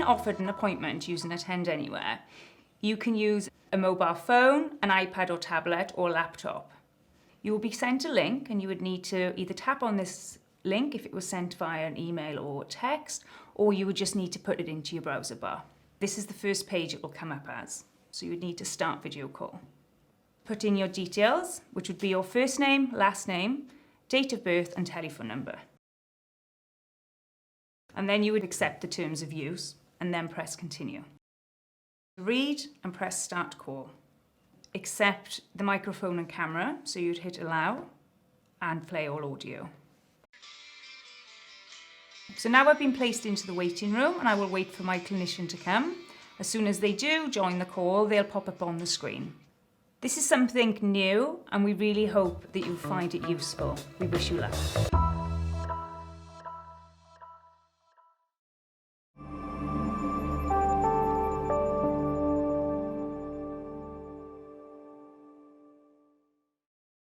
been offered an appointment using Attend Anywhere, you can use a mobile phone, an iPad or tablet or laptop. You will be sent a link and you would need to either tap on this link if it was sent via an email or text, or you would just need to put it into your browser bar. This is the first page it will come up as, so you would need to start video call. Put in your details, which would be your first name, last name, date of birth and telephone number. And then you would accept the terms of use and then press continue. Read and press start call. Accept the microphone and camera, so you'd hit allow and play all audio. So now I've been placed into the waiting room and I will wait for my clinician to come. As soon as they do join the call, they'll pop up on the screen. This is something new and we really hope that you find it useful. We wish you luck.